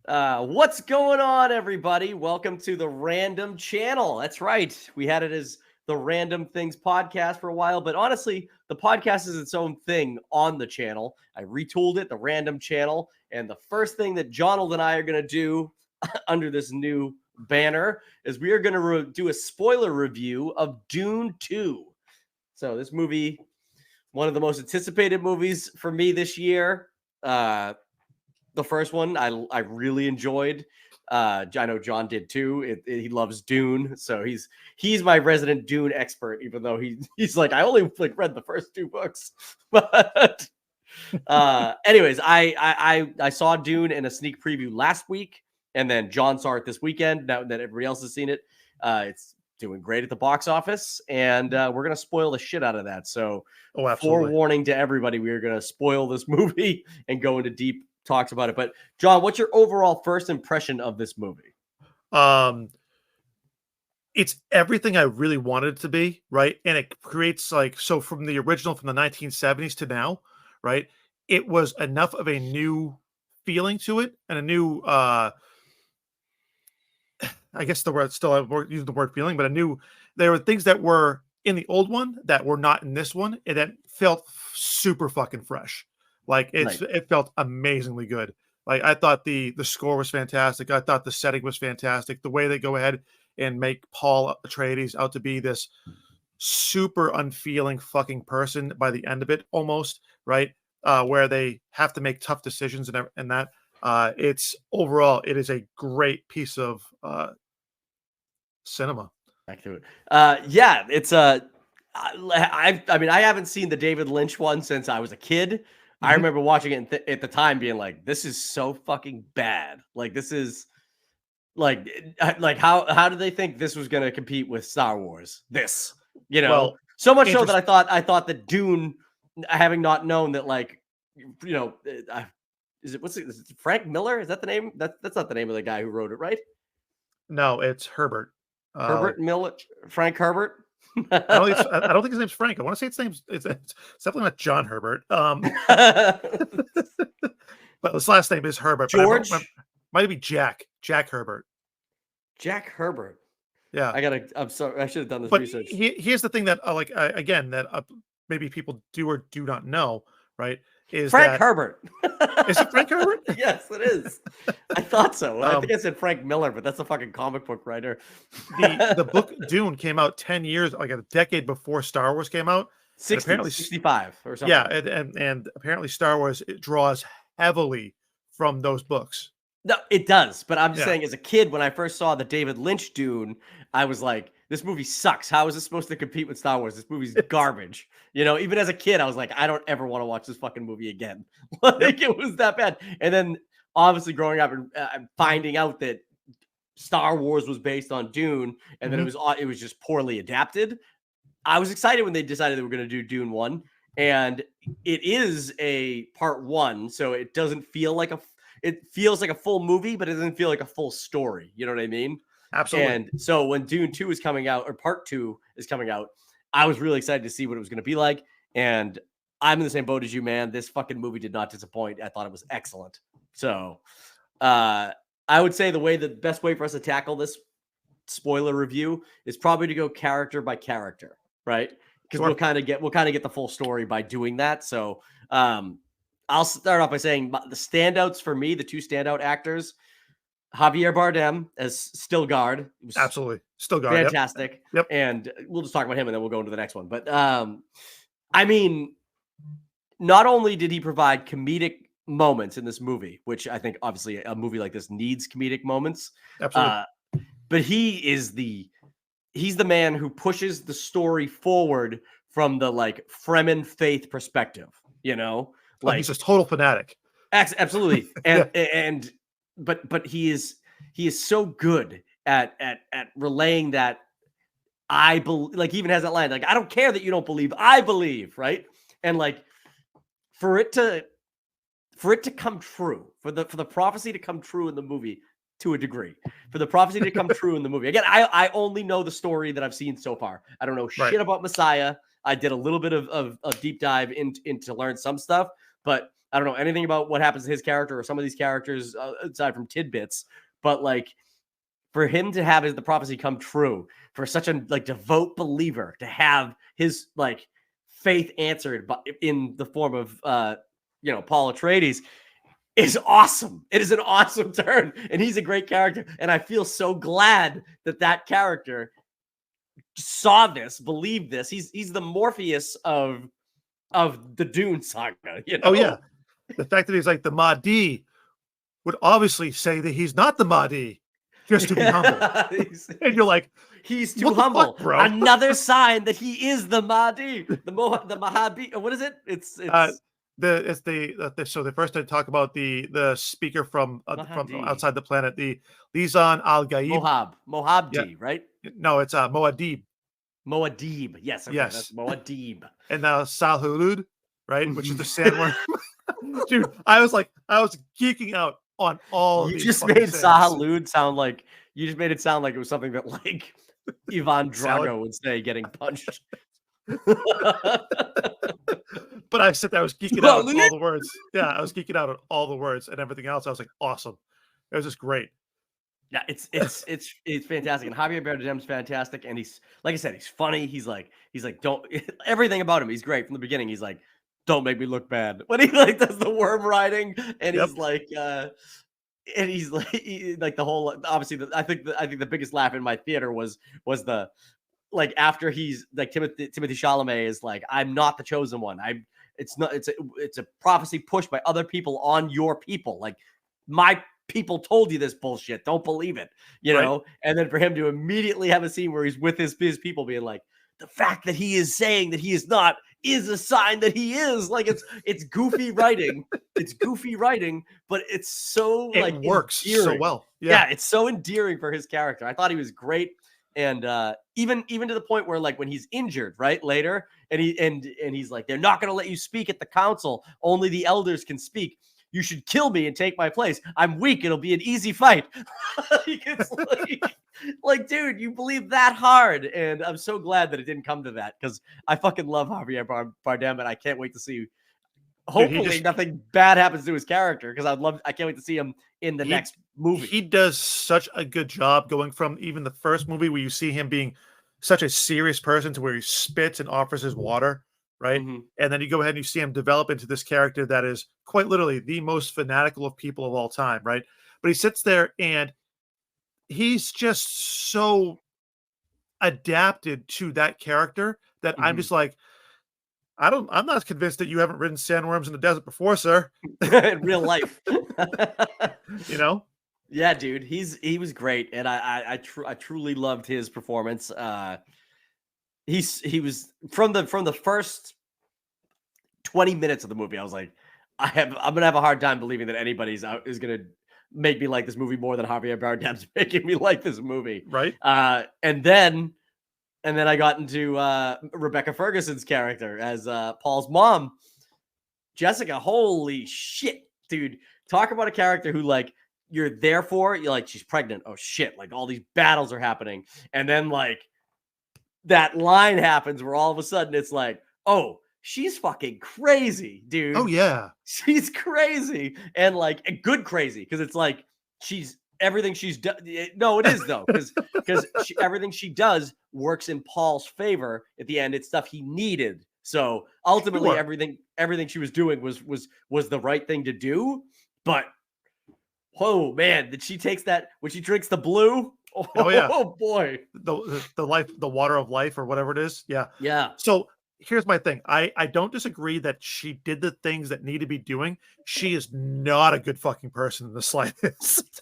What's going on, everybody? Welcome to the Random Channel. That's right. We had it as the Random Things podcast for a while, but honestly, the podcast is its own thing on the channel. I retooled it, the Random Channel, and the first thing that Jonald and I are going to do under this new banner is we are going to do a spoiler review of Dune 2. So this movie, one of the most anticipated movies for me this year. The first one I really enjoyed. I know John did too. He loves Dune, so he's my resident Dune expert. Even though he's like, I only read the first two books. But anyways, I saw Dune in a sneak preview last week, and then John saw it this weekend. Now that everybody else has seen it, it's doing great at the box office, and we're gonna spoil the shit out of that. So, forewarning to everybody, we are gonna spoil this movie and go into deep talks about it. But John, what's your overall first impression of this movie? It's everything I really wanted it to be, right? And it creates so from the original from the 1970s to now, right? It was enough of a new feeling to it and a new I guess the word still I'm using the word feeling, but there were things that were in the old one that were not in this one, and that felt super fucking fresh. It felt amazingly good. Like, I thought the score was fantastic. I thought the setting was fantastic. The way they go ahead and make Paul Atreides out to be this super unfeeling fucking person by the end of it, almost, right? Where they have to make tough decisions and that. It's overall, it is a great piece of cinema. Back to it. Yeah, it's I mean, I haven't seen the David Lynch one since I was a kid. I remember watching it at the time being like, this is so fucking bad. Like, this is like how do they think this was going to compete with Star Wars? This, so much so that I thought that Dune, having not known that, is it Frank Miller? Is that the name? That's not the name of the guy who wrote it, right? No, it's Herbert. Herbert Miller, Frank Herbert. I don't think his name's Frank. I want to say it's definitely not John Herbert. But his last name is Herbert. George might be Jack Herbert. Jack Herbert. Yeah, I'm sorry. I should have done this research. Here's the thing that maybe people do or do not know, right? Is Frank Herbert. Is it Frank Herbert? Yes, it is. I thought so. I think I said Frank Miller, but that's a fucking comic book writer. The book Dune came out 10 years, like a decade before Star Wars came out. 65 or something. Yeah, and apparently Star Wars, it draws heavily from those books. No, it does. But I'm just saying, as a kid, when I first saw the David Lynch Dune, I was like, this movie sucks. How is this supposed to compete with Star Wars? This movie's garbage. Even as a kid, I was like, I don't ever want to watch this fucking movie again. It was that bad. And then obviously growing up and finding out that Star Wars was based on Dune, and then it was just poorly adapted. I was excited when they decided they were going to do Dune 1, and it is a part 1, so it doesn't feel like it feels like a full movie, but it doesn't feel like a full story. You know what I mean? Absolutely. And so when Dune 2 is coming out, or part 2 is coming out, I was really excited to see what it was going to be like. And I'm in the same boat as you, man. This fucking movie did not disappoint. I thought it was excellent. So I would say the best way for us to tackle this spoiler review is probably to go character by character, right? Because we'll kind of get the full story by doing that. So I'll start off by saying the standouts for me, the two standout actors, Javier Bardem as Stilgar. Absolutely. Stilgar. Fantastic. Yep. And we'll just talk about him and then we'll go into the next one. But I mean, not only did he provide comedic moments in this movie, which I think obviously a movie like this needs comedic moments. Absolutely. But he's the man who pushes the story forward from the Fremen faith perspective, he's a total fanatic. Absolutely. And but he is so good at relaying that I believe, he even has that line, I don't care that you don't believe, I believe, right? And for it to come true, for the prophecy to come true in the movie to a degree, for the prophecy to come true in the movie. Again, I only know the story that I've seen so far. I don't know shit about Messiah. I did a little bit of deep dive into to learn some stuff, but I don't know anything about what happens to his character or some of these characters aside from tidbits, but like for him to have the prophecy come true, for such a like devout believer to have his like faith answered in the form of Paul Atreides is awesome. It is an awesome turn, and he's a great character. And I feel so glad that character saw this, believed this. He's the Morpheus of the Dune saga. Oh yeah, the fact that he's like the Mahdi would obviously say that he's not the Mahdi, just to be humble. And you're like, he's too humble, fuck, bro. Another sign that he is the Mahdi, the Mahdi. What is it? It's so the first I talk about the speaker from outside the planet, the Lisan Al Gaib. Mohabdi, right? No, it's Moadib. Moadib, yes, okay, yes, that's Moadib. And now Salhulud, right, which is the sandworm. Dude, I was geeking out on all. You just made Salhulud sound like it was something that like Ivan Drago would say getting punched. But I said that I was geeking out on all the words. Yeah, I was geeking out on all the words and everything else. I was like, awesome. It was just great. Yeah, it's fantastic. And Javier Bardem's fantastic. And he's, like I said, he's funny. He's like, don't everything about him. He's great from the beginning. He's like, don't make me look bad. When he like does the worm riding, and he's like, and he's like the whole. Obviously, I think the biggest laugh in my theater was the like after he's like Timothy Chalamet is like, I'm not the chosen one. It's a prophecy pushed by other people on your people. Like my people told you this bullshit. Don't believe it, you know? And then for him to immediately have a scene where he's with his people being like, the fact that he is saying that he is not is a sign that he is. Like it's goofy writing. It's goofy writing, but it's so it works endearing. So well. Yeah, it's so endearing for his character. I thought he was great. And even to the point where like when he's injured, right, later, and he's like, they're not going to let you speak at the council. Only the elders can speak. You should kill me and take my place. I'm weak. It'll be an easy fight. It's like, dude, you believe that hard. And I'm so glad that it didn't come to that because I fucking love Javier Bardem and I can't wait to see. Hopefully nothing bad happens to his character because I can't wait to see him in the next movie. He does such a good job going from even the first movie where you see him being such a serious person to where he spits and offers his water. Right. Mm-hmm. And then you go ahead and you see him develop into this character that is quite literally the most fanatical of people of all time. Right. But he sits there and he's just so adapted to that character that I'm just like, I'm not convinced that you haven't ridden sandworms in the desert before, sir. In real life. You know? Yeah, dude. He was great. And I truly loved his performance. He was from the first 20 minutes of the movie. I was like, I'm gonna have a hard time believing that anybody is gonna make me like this movie more than Javier Bardem's making me like this movie. Right. And then I got into Rebecca Ferguson's character as Paul's mom, Jessica. Holy shit, dude! Talk about a character who like you're there for. You're like, she's pregnant. Oh shit! Like all these battles are happening, and then like that line happens where all of a sudden it's like, oh, she's fucking crazy, dude. Oh yeah, she's crazy, and like a good crazy because it's like she's everything she's done. No, it is though because everything she does works in Paul's favor at the end. It's stuff he needed. So ultimately, everything she was doing was the right thing to do. But whoa, man, did she takes that when she drinks the blue? Oh yeah. Oh boy. The water of life or whatever it is. Yeah. Yeah. So here's my thing. I don't disagree that she did the things that need to be doing. She is not a good fucking person in the slightest.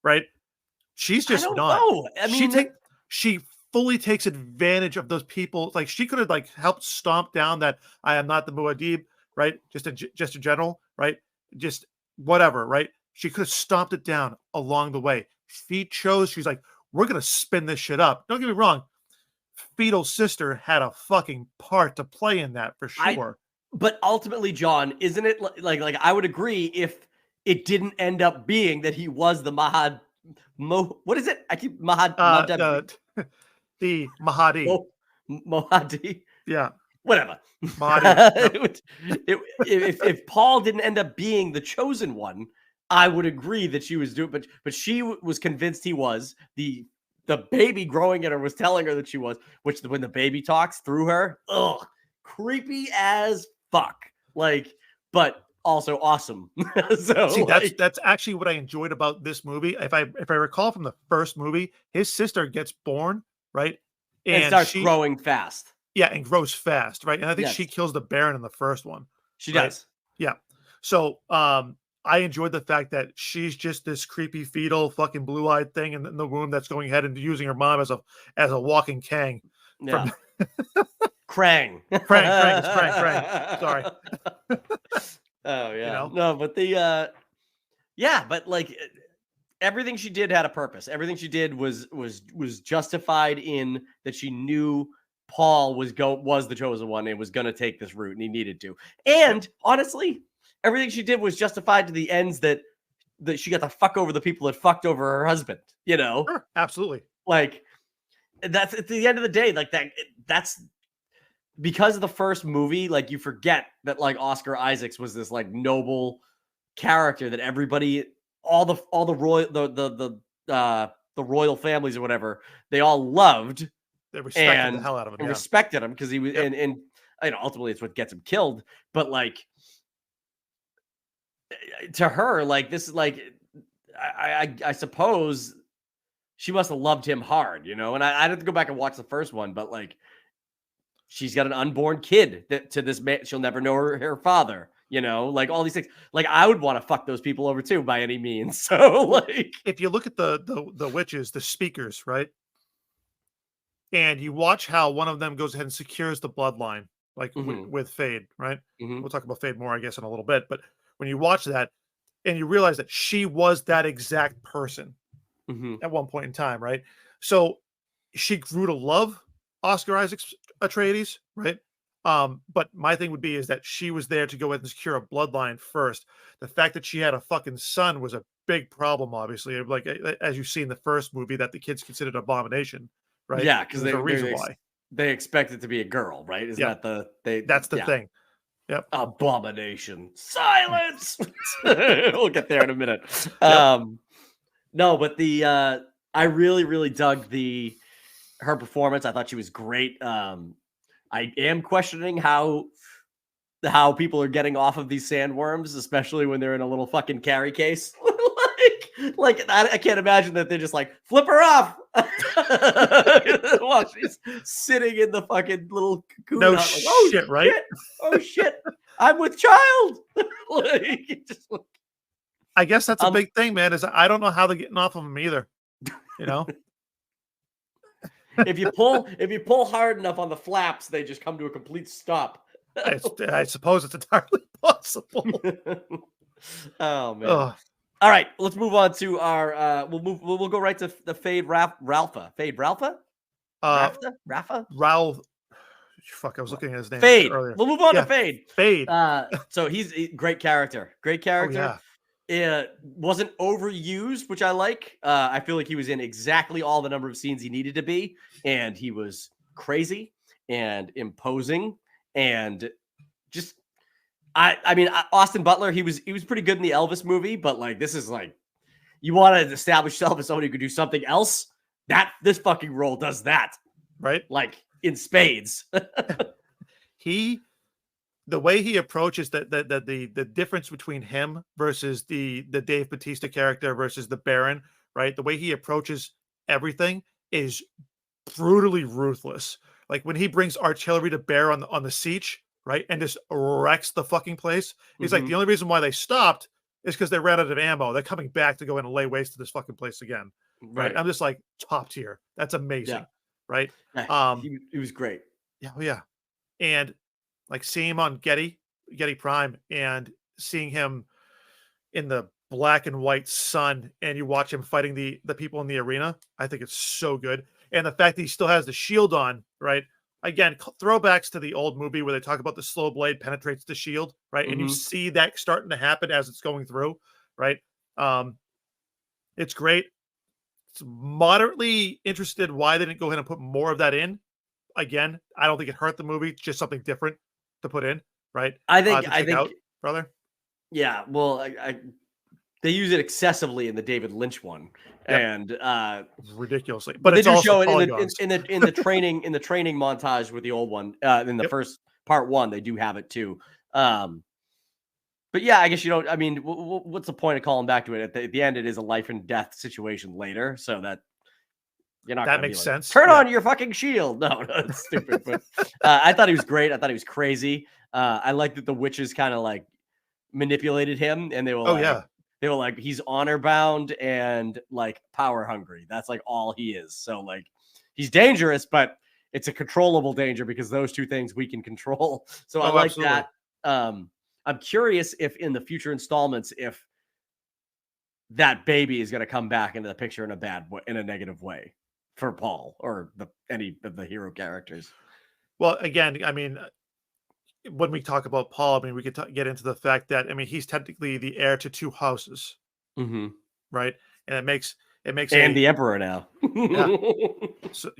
Right? She's just not. I mean, she fully takes advantage of those people. Like she could have like helped stomp down that I am not the Muad'Dib, right? Just a general, right? Just whatever, right? She could have stomped it down along the way. She's like, we're going to spin this shit up. Don't get me wrong. Fetal's sister had a fucking part to play in that for sure. But ultimately, John, isn't it like I would agree if it didn't end up being that he was the what is it? I keep the Mahadi. Mohadi. Yeah. whatever. Body. Yep. If Paul didn't end up being the chosen one, I would agree that she was doing, but she was convinced he was. The baby growing in her was telling her that she was, which when the baby talks through her, ugh, creepy as fuck. Like, but also awesome. So See, like, that's actually what I enjoyed about this movie. If I recall from the first movie, his sister gets born, right? and And starts she growing fast. yeah, and grows fast, right? And I think she Yes, kills the Baron in the first one, she right? does. Yeah. So I enjoyed the fact that she's just this creepy fetal fucking blue-eyed thing in the womb that's going ahead and using her mom as a walking Kang Yeah. from Krang. Krang. It's Krang. Sorry. Oh You yeah. know? No, but yeah, but like everything she did had a purpose. Everything she did was justified in that she knew Paul was the chosen one and was going to take this route and he needed to. And honestly, everything she did was justified to the ends that she got to fuck over the people that fucked over her husband, you know? Sure, absolutely. Like that's at the end of the day, like that's because of the first movie, like you forget that like Oscar Isaacs was this like noble character that everybody, all the royal the royal families or whatever, they all loved They respected the and hell out of him, yeah. respected him because he was Yep. and you know ultimately it's what gets him killed. But like to her, like this is like I suppose she must have loved him hard, you know. And I'd have to go back and watch the first one, but like she's got an unborn kid that to this man, she'll never know her father, you know, like all these things. Like I would want to fuck those people over too by any means. So like If you look at the witches, the speakers, right? And you watch how one of them goes ahead and secures the bloodline, like mhm, with Fade, right? mhm, We'll talk about Fade more, I guess, in a little bit. But when you watch that and you realize that she was that exact person mhm. at one point in time, right? So she grew to love Oscar Isaac's Atreides, right? But my thing would be is that she was there to go ahead and secure a bloodline first. The fact that she had a fucking son was a big problem, obviously. Like as you see in the first movie, that the kids considered an abomination, right? Yeah, And because there's a reason why. they expect it to be a girl, right? Isn't Yeah, that that's the yeah. thing. Yep. Abomination. Silence. We'll get there in a minute. Yep. No, but I really, really dug her performance. I thought she was great. I am questioning how people are getting off of these sandworms, especially when they're in a little fucking carry case. like I can't imagine that they're just like flip her off while she's sitting in the fucking little cocoon No hut. Like, oh shit, right? shit, oh shit, I'm with child. Like, just, I guess that's a um, big thing, man. Is I don't know how they're getting off of them either. You know, if you pull hard enough on the flaps, they just come to a complete stop. I suppose it's entirely possible. Oh man. Ugh. All right, let's move on to our we'll go right to the Fade Ralpha. Fade Ralpha? Uh, Rafa? Raul, fuck, I was looking at his name Fade. earlier. We'll move on to Yeah, Fade. Fade. So he's a great character. Great Oh character. yeah, Wasn't overused, which I like. I feel like he was in exactly all the number of scenes he needed to be, and he was crazy and imposing and just I mean Austin Butler, he was pretty good in the Elvis movie, but like this is like you want to establish yourself as somebody who could do something else. This fucking role does that. right. Like in spades. The way he approaches the difference between him versus the Dave Bautista character versus the Baron, right? The way he approaches everything is brutally ruthless. Like when he brings artillery to bear on the siege, right, and just wrecks the fucking place. He's like, the Mhm. only reason why they stopped is because they ran out of ammo. They're coming back to go in and lay waste to this fucking place again, right? Right. I'm just like top tier. That's Yeah. amazing, right? Yeah. Um, He was great. yeah, oh yeah, and like seeing him on Getty Prime, and seeing him in the black and white sun, and you watch him fighting the people in the arena. I think it's so good, and the fact that he still has the shield on, right? Again, throwbacks to the old movie where they talk about the slow blade penetrates the shield, right? And you Mhm. see that starting to happen as it's going through, right? Um, it's great. It's moderately interested why they didn't go ahead and put more of that in. again, I don't think it hurt the movie. Just something different to put in, right? I To think take out, brother. yeah. Well, they use it excessively in the David Lynch one, Yep. and Ridiculously, but but they it's do also show it polygons. in the training montage with the old one in the Yep. first part one. They do have it too. But yeah, I guess you don't. I mean, what's the point of calling back to it? At the end, it is a life and death situation later, so that you're not That going to be makes like, sense. turn Yeah. on your fucking shield. No, it's stupid. But I thought he was great. I thought he was crazy. I like that the witches kind of like manipulated him, and Oh yeah. they were like, he's honor bound and like power hungry. That's like all he is. So like, he's dangerous, but it's a controllable danger because those two things we can control. So I Oh, like absolutely. that. I'm curious if in the future installments, if that baby is going to come back into the picture in a bad way, in a negative way for Paul or any of the hero characters. Well, again, I mean, when we talk about Paul, I mean, we could get into the fact that, I mean, he's technically the heir to 2 houses, Mm-hmm. right? And it makes And a the Emperor now. yeah. So,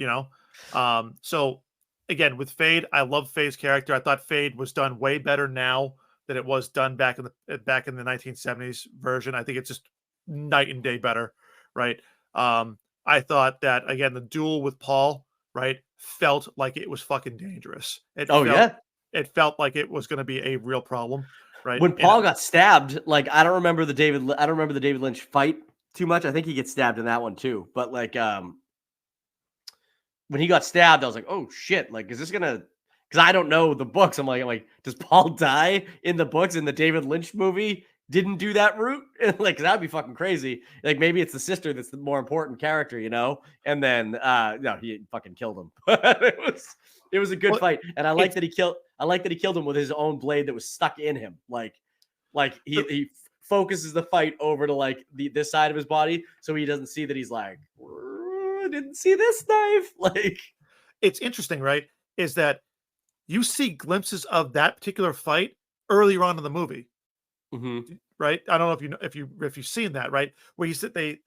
so again, with Fade, I love Fade's character. I thought Fade was done way better now than it was done back in the 1970s version. I think it's just night and day better, right? I thought that again, the duel with Paul, right, felt like it was fucking dangerous. Oh yeah. It felt like it was going to be a real problem, right? When Paul got stabbed, like I don't remember the David Lynch fight too much. I think he gets stabbed in that one too. But like when he got stabbed, I was like, oh shit, like is this gonna, because I don't know the books. I'm like, does Paul die in the books? In the David Lynch movie didn't do that route? Like that'd be fucking crazy. Like maybe it's the sister that's the more important character, And then no, he fucking killed him. It was a good fight. And I like that he killed him with his own blade that was stuck in him. Like he focuses the fight over to like this side of his body so he doesn't see that he's like, I didn't see this knife. Like it's interesting, right? Is that you see glimpses of that particular fight earlier on in the movie, right? I don't know if you've seen that, right? Where you said they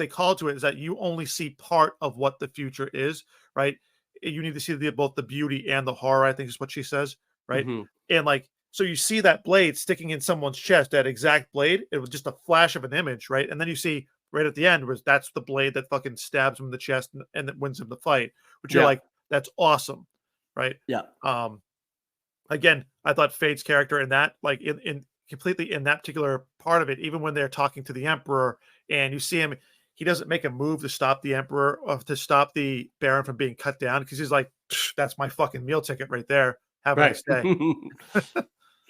call to it is that you only see part of what the future is, right? You need to see both the beauty and the horror, I think is what she says, right? And like, so you see that blade sticking in someone's chest, that exact blade. It was just a flash of an image, right? And then you see right at the end was that's the blade that fucking stabs him in the chest and that wins him the fight. Which you're like, that's awesome, right? Yeah. Again, I thought Fade's character in that, like in completely in that particular part of it, even when they're talking to the Emperor and you see him, he doesn't make a move to stop the Emperor or to stop the Baron from being cut down because he's like, that's my fucking meal ticket right there. Have a nice day.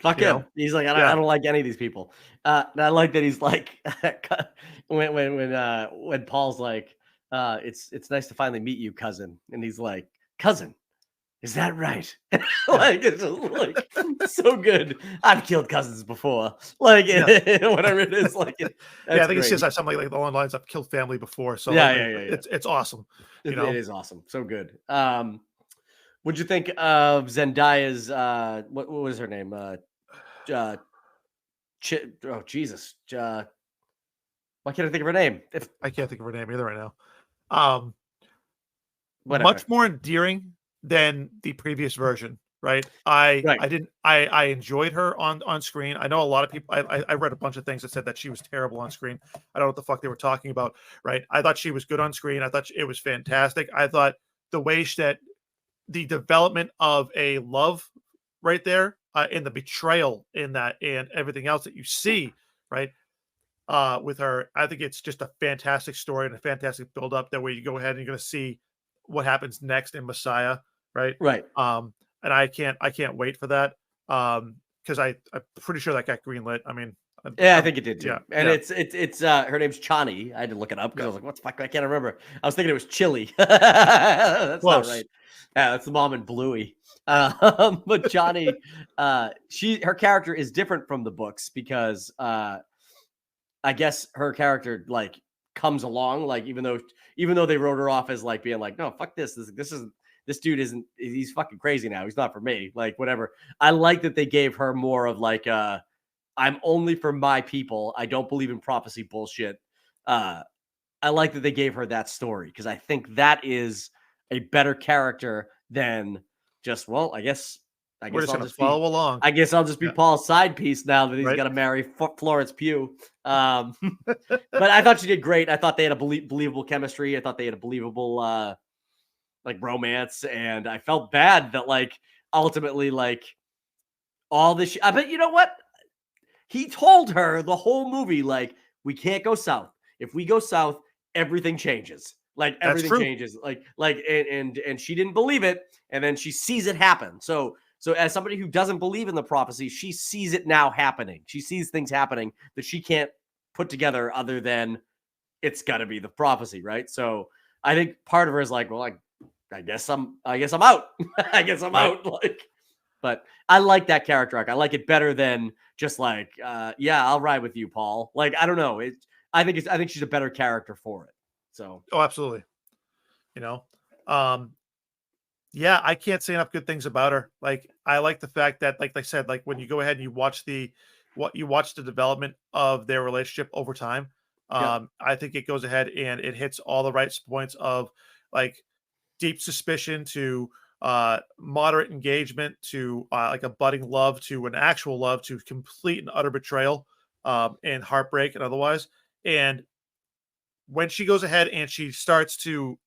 Fuck him. He's like, I don't like any of these people. And I like that he's like, when Paul's like, it's nice to finally meet you, cousin. And he's like, cousin, is that right? Like it's just like so good. I've killed cousins before. Like whatever it is. Like I think it says something like along the lines, I've killed family before. So it's awesome. It is awesome. So good. What'd you think of Zendaya's what was her name? Oh Jesus. Why can't I think of her name? I can't think of her name either right now. Whatever. Much more endearing than the previous version, right? I enjoyed her on screen. I know a lot of people, I read a bunch of things that said that she was terrible on screen. I don't know what the fuck they were talking about, right? I thought she was good on screen. I thought it was fantastic. I thought the way that the development of a love right there, and the betrayal in that and everything else that you see, right? With her, I think it's just a fantastic story and a fantastic build up that way you go ahead and you're going to see what happens next in Messiah, right? Right. And I can't wait for that. Because I'm pretty sure that got greenlit. I mean, I think it did too. Yeah, and it's her name's Chani. I had to look it up because I was like, what the fuck? I can't remember. I was thinking it was Chili. That's close. Not right. Yeah, that's the mom in Bluey. But Chani, her character is different from the books because I guess her character like comes along, like even though they wrote her off as like being like, no, fuck this dude isn't, he's fucking crazy now. He's not for me. Like whatever. I like that they gave her more of like I'm only for my people. I don't believe in prophecy bullshit. I like that they gave her that story because I think that is a better character than just, well, I guess We're just I'll gonna just be follow along. I guess I'll just be Yeah. Paul's side piece now that he's Right. got to marry Florence Pugh. But I thought she did great. I thought they had a believable chemistry. I thought they had a believable like romance, and I felt bad that like ultimately like all this. But you know what? He told her the whole movie like, we can't go south. If we go south, everything changes. Like That's everything true. changes. And she didn't believe it, and then she sees it happen. So as somebody who doesn't believe in the prophecy, she sees it now happening. She sees things happening that she can't put together other than it's got to be the prophecy, right? So I think part of her is like, well, I guess I'm out. I guess I'm out. Like, but I like that character arc. I like it better than just like, yeah, I'll ride with you, Paul. Like, I don't know. I think she's a better character for it. So, Oh, absolutely. You know, yeah, I can't say enough good things about her. Like, I like the fact that, like I said, like when you go ahead and you watch the development of their relationship over time, yeah, I think it goes ahead and it hits all the right points of like deep suspicion to moderate engagement to like a budding love to an actual love to complete and utter betrayal and heartbreak and otherwise. And when she goes ahead and she starts to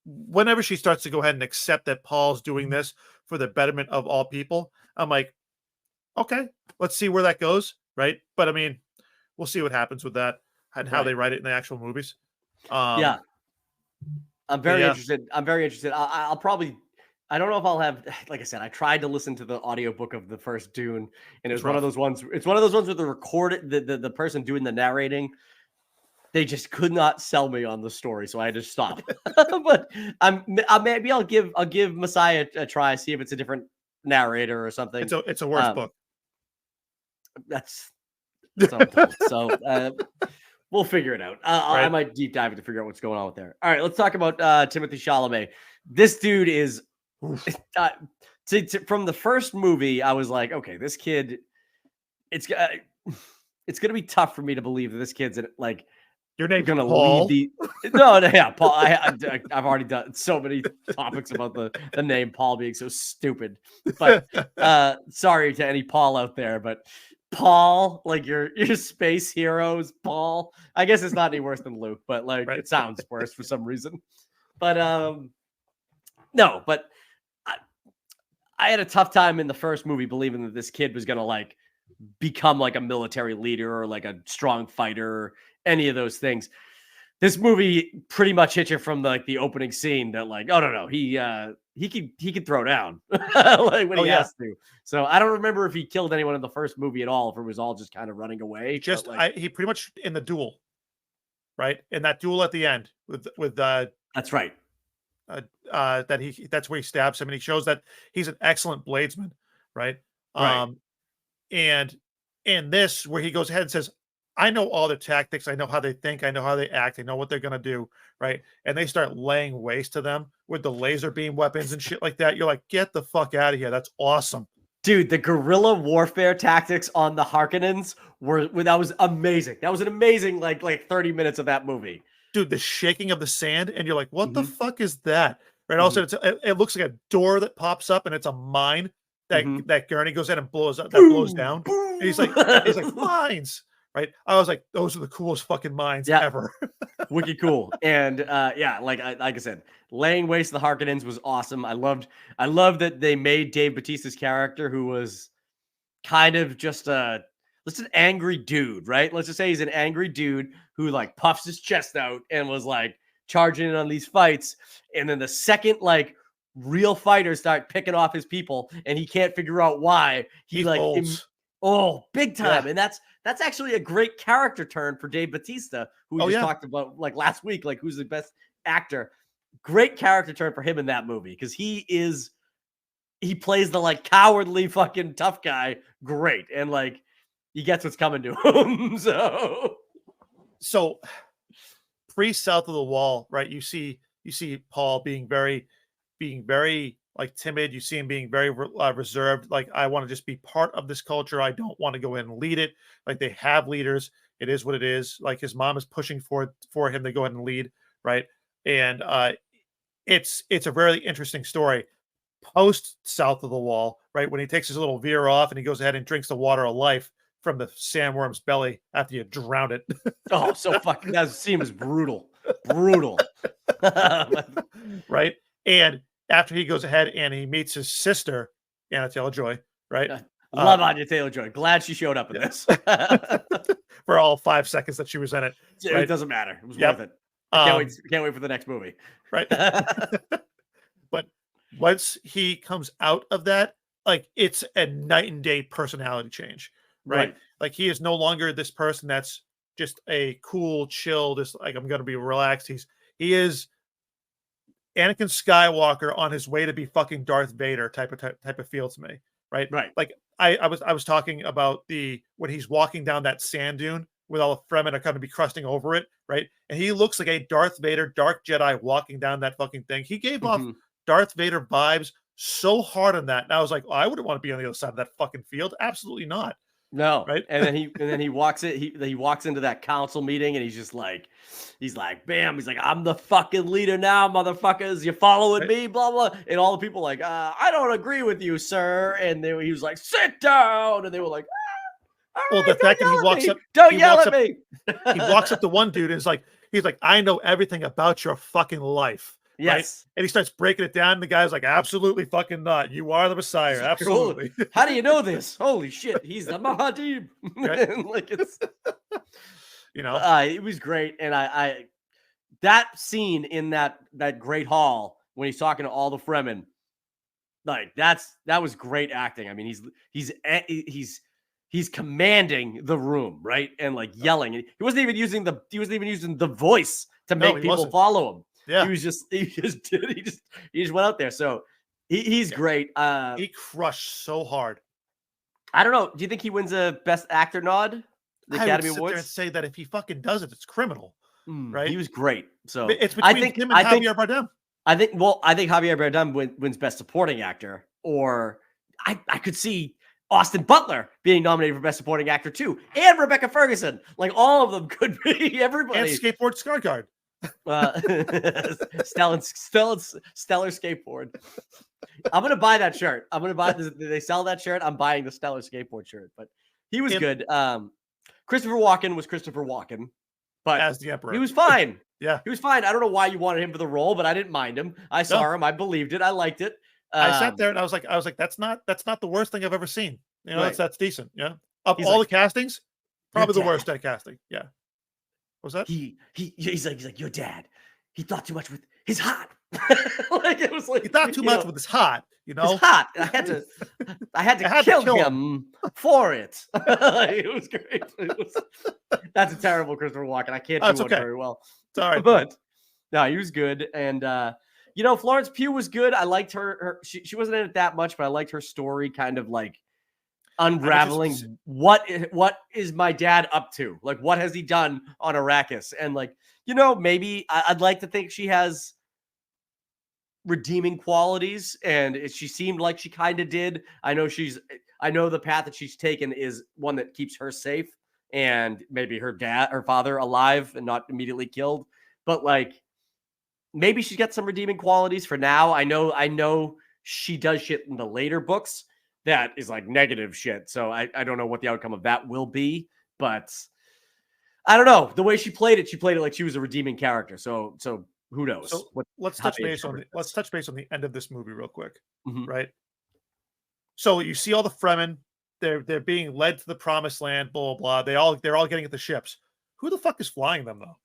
whenever she starts to go ahead and accept that Paul's doing this for the betterment of all people, I'm like, okay, let's see where that goes, right? But I mean, we'll see what happens with that and how right. they write it in the actual movies. Yeah, I'm But very yeah, interested. I'm very interested. I'll probably. I don't know if I'll have. Like I said, I tried to listen to the audiobook of the first Dune, and it it's was one of rough. those ones. It's one of those ones with the recorded the person doing the narrating. They just could not sell me on the story, so I had to stop. But maybe I'll give Messiah a try, see if it's a different narrator or something. It's a worse Um, book. that's what I'm told. So we'll figure it out. I Right? might deep dive to figure out what's going on with there. All right, let's talk about Timothy Chalamet. This dude is uh, from the first movie. I was like, okay, this kid. It's it's gonna be tough for me to believe that this kid's like Your name's gonna lead Paul. the no, yeah, Paul. I've already done so many topics about the name Paul being so stupid. But sorry to any Paul out there, but Paul, like your space heroes, Paul. I guess it's not any worse than Luke, but like Right? it sounds worse for some reason. But no, but I, I had a tough time in the first movie believing that this kid was gonna like become like a military leader or like a strong fighter or any of those things. This movie pretty much hit you from like the opening scene that like, oh no, he could throw down like when Oh he yeah. has to. So I don't remember if he killed anyone in the first movie at all, if it was all just kind of running away. But Just like he pretty much in the duel, right? In that duel at the end with that's right. that's where he stabs him and he shows that he's an excellent bladesman, right? Right. Um and in this where he goes ahead and says, I know all their tactics, I know how they think, I know how they act, I know what they're gonna do, right? And they start laying waste to them with the laser beam weapons and shit like that. You're like, get the fuck out of here. That's awesome. Dude, the guerrilla warfare tactics on the Harkonnens were that was amazing. That was an amazing like 30 minutes of that movie. Dude, the shaking of the sand, and you're like, what the Mm-hmm. fuck is that? Right. Also, Mm-hmm. it looks like a door that pops up and it's a mine that Mm-hmm. Gurney goes in and blows up that blows Boom, down. And he's like, boom. mines. Right. I was like, those are the coolest fucking mines Yeah, ever. wicked cool. And yeah, like I said, laying waste to the Harkonnens was awesome. I loved that they made Dave Bautista's character, who was kind of just an angry dude, right? Let's just say he's an angry dude who like puffs his chest out and was like charging in on these fights. And then the second like real fighters start picking off his people and he can't figure out why, he He like folds. oh, big Yeah. time. And that's actually a great character turn for Dave Bautista, who we Oh just yeah. talked about like last week, like who's the best actor. Great character turn for him in that movie because he plays the like cowardly fucking tough guy great, and like he gets what's coming to him. So pre south of the wall, right? You see Paul being very like timid. You see him being very reserved. Like, I want to just be part of this culture. I don't want to go in and lead it. Like, they have leaders. It is what it is. Like, his mom is pushing for him to go ahead and lead, right? And it's a really interesting story. Post South of the Wall, right, when he takes his little veer off and he goes ahead and drinks the water of life from the sandworm's belly after you drown it. Oh, so fucking that scene was brutal. Brutal. Right? And after he goes ahead and he meets his sister, Anna Taylor-Joy, right? Love Anya Taylor-Joy. Glad she showed up in this. For all 5 seconds that she was in it. It doesn't matter. It was worth it. I can't wait for the next movie. Right. But once he comes out of that, like, it's a night and day personality change. Right? Like, he is no longer this person that's just a cool, chill, just like, I'm gonna be relaxed. He is Anakin Skywalker on his way to be fucking Darth Vader type of feel to me. Right. Like, I was talking about when he's walking down that sand dune with all the Fremen are going to be crusting over it, right? And he looks like a Darth Vader, Dark Jedi walking down that fucking thing. He gave off Darth Vader vibes so hard on that. And I was like, oh, I wouldn't want to be on the other side of that fucking field. Absolutely not. No. Right. And then he walks into that council meeting and he's like, bam. He's like, I'm the fucking leader now, motherfuckers. You following me? Blah, blah. And all the people like, I don't agree with you, sir. And he was like, sit down. And they were like, well, the fact that he walks up, don't yell at me. He walks up to one dude and he's like, I know everything about your fucking life. Yes. Right? And he starts breaking it down. And the guy's like, absolutely fucking not. You are the Messiah. Absolutely. How do you know this? Holy shit. He's the Mahdi. Like, it's, it was great. And I that scene in that great hall when he's talking to all the Fremen, like, that was great acting. I mean, he's commanding the room, right? And like yelling. He wasn't even using the voice to make people follow him. Yeah. He just went out there. So he's great. He crushed so hard. I don't know. Do you think he wins a Best Actor nod? The Academy Awards? There and say that if he fucking does it, it's criminal. Right? He was great. So it's between him and Javier Bardem. I think Javier Bardem wins Best Supporting Actor, or I could see Austin Butler being nominated for Best Supporting Actor too, and Rebecca Ferguson. Like, all of them could be. Everybody. And Skateboard Skarsgård. Stellar Skateboard. I'm gonna buy that shirt. I'm gonna buy this. They sell that shirt. I'm buying the Stellar Skateboard shirt. But he was good. Christopher Walken was Christopher Walken, but as the Emperor, he was fine. Yeah, he was fine. I don't know why you wanted him for the role, but I didn't mind him. I saw him. I believed it. I liked it. I sat there and I was like, that's not the worst thing I've ever seen. That's decent. Yeah, of all the castings, probably the worst at casting. Yeah. What was that? He's like, your dad, he thought too much with his heart. Like, it was like, he thought too much with his heart. His heart. I had to kill him for it. It was great. That's a terrible Christopher Walken. I can't do it very well. Sorry, but no, he was good. And Florence Pugh was good. I liked her. She wasn't in it that much, but I liked her story, kind of like unraveling what is my dad up to? Like, what has he done on Arrakis? And like, maybe I'd like to think she has redeeming qualities, and she seemed like she kind of did. I know the path that she's taken is one that keeps her safe and maybe her father alive and not immediately killed. But like, maybe she's got some redeeming qualities for now. I know she does shit in the later books that is like negative shit. So I don't know what the outcome of that will be, but I don't know. The way she played it like she was a redeeming character. So who knows? So let's touch base on the end of this movie real quick. Right. So you see all the Fremen, they're being led to the promised land, blah, blah, blah. They're all getting at the ships. Who the fuck is flying them though?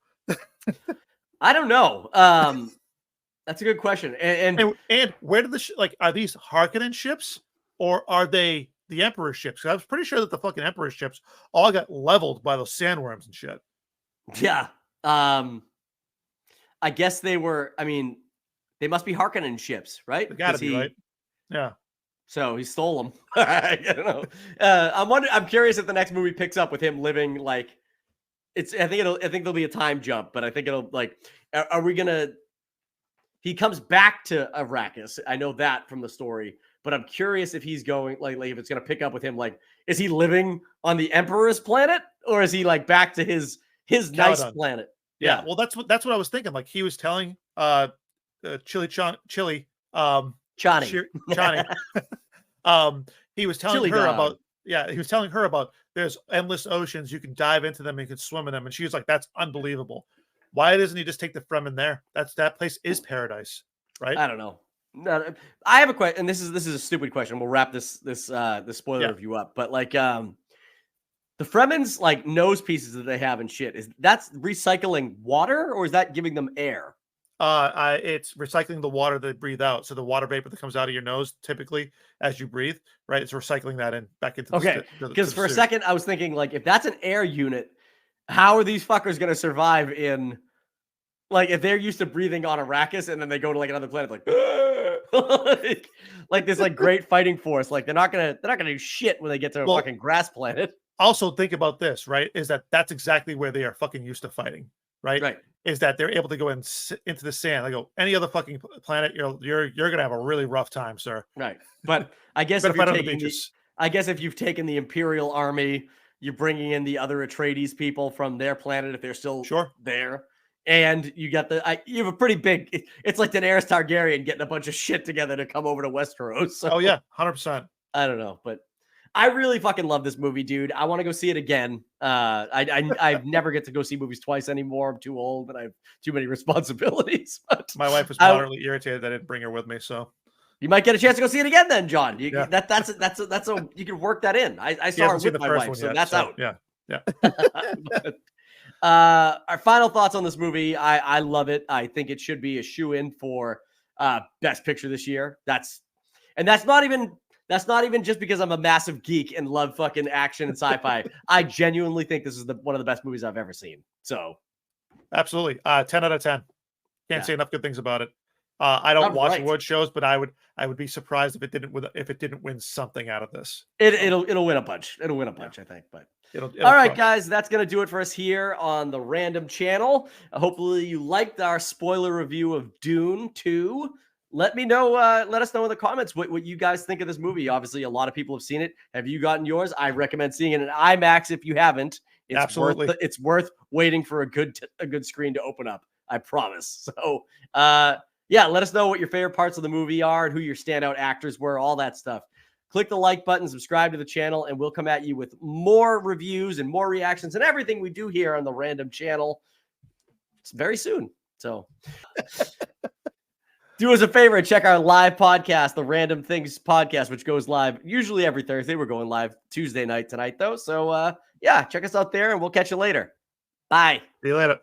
I don't know. That's a good question. And where did are these Harkonnen ships? Or are they the Emperor's ships? I was pretty sure that the fucking Emperor's ships all got leveled by those sandworms and shit. Yeah. I guess they were. I mean, they must be Harkonnen ships, right? They gotta be, right? Yeah. So he stole them. I don't know. I'm curious if the next movie picks up with him living like it's. I think there'll be a time jump, but I think it'll like. Are we gonna? He comes back to Arrakis. I know that from the story. But I'm curious if he's going like if it's going to pick up with him. Like, is he living on the Emperor's planet, or is he like back to his nice planet? Yeah. Well, that's what I was thinking. Like, he was telling Chili, Chani. Chani, he was telling Chili her dog. about, he was telling her about there's endless oceans, you can dive into them, you can swim in them, and she was like, that's unbelievable. Why doesn't he just take the Fremen there? That place is paradise, right? I don't know. No, I have a question, and this is a stupid question. We'll wrap this spoiler review up, but like the Fremen's like nose pieces that they have and shit, that's recycling water or is that giving them air? It's recycling the water that they breathe out. So the water vapor that comes out of your nose, typically as you breathe, right? It's recycling that in back into Okay, because for a second I was thinking, like, if that's an air unit, how are these fuckers going to survive in, like, if they're used to breathing on Arrakis and then they go to like another planet, like, like this like great fighting force, like they're not gonna do shit when they get to a fucking grass planet. Also, think about this, right? Is that's exactly where they are fucking used to fighting, right? Right. Is that they're able to go into the sand. I go, any other fucking planet, you're gonna have a really rough time, sir. Right. But I guess if you've taken the Imperial Army, you're bringing in the other Atreides people from their planet if they're still there, and you got you have a pretty big. It's like Daenerys Targaryen getting a bunch of shit together to come over to Westeros. So, oh yeah, 100%. I don't know, but I really fucking love this movie, dude. I want to go see it again. I never get to go see movies twice anymore. I'm too old and I have too many responsibilities. But my wife was moderately irritated that I didn't bring her with me, so you might get a chance to go see it again, then, John. That's you can work that in. I saw it with my wife, so that's out. Yeah. Our final thoughts on this movie. I love it. I think it should be a shoe-in for Best Picture this year. That's not even just because I'm a massive geek and love fucking action and sci-fi. I genuinely think this is one of the best movies I've ever seen. So, absolutely, 10 out of 10. Can't say enough good things about it. I don't watch award shows, but I would be surprised if it didn't win something out of this. It'll win a bunch. It'll win a bunch, I think. But all right, guys, that's gonna do it for us here on the Random Channel. Hopefully, you liked our spoiler review of Dune 2. Let me know. Let us know in the comments what you guys think of this movie. Obviously, a lot of people have seen it. Have you gotten yours? I recommend seeing it in IMAX if you haven't. It's absolutely it's worth waiting for a good screen to open up. I promise. So, let us know what your favorite parts of the movie are and who your standout actors were, all that stuff. Click the like button, subscribe to the channel, and we'll come at you with more reviews and more reactions and everything we do here on the Random Channel. It's very soon. So do us a favor and check our live podcast, the Random Things podcast, which goes live usually every Thursday. We're going live Tuesday night tonight, though. So, check us out there, and we'll catch you later. Bye. See you later.